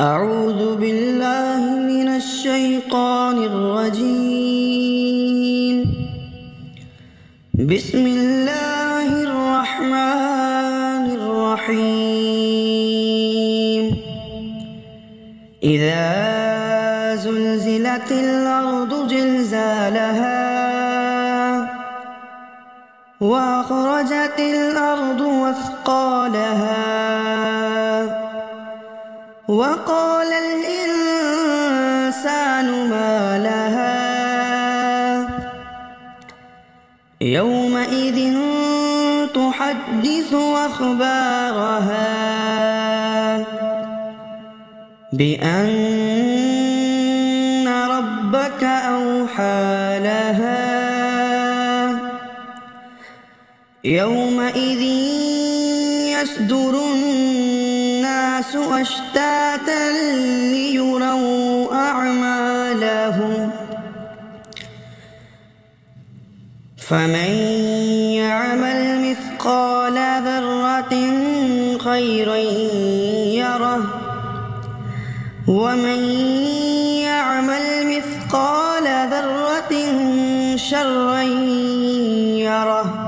أعوذ بالله من الشيطان الرجيم. بسم الله الرحمن الرحيم. إذا زلزلت الأرض زلزالها وأخرجت الأرض أثقالها وقال الإنسان ما لها يومئذ تحدث أخبارها بأن ربك أوحى لها يومئذ يصدر الناس أشتاتا ليروا أعمالهم فمن يعمل مثقال ذرة خيرا يره ومن يعمل مثقال ذرة شرا يره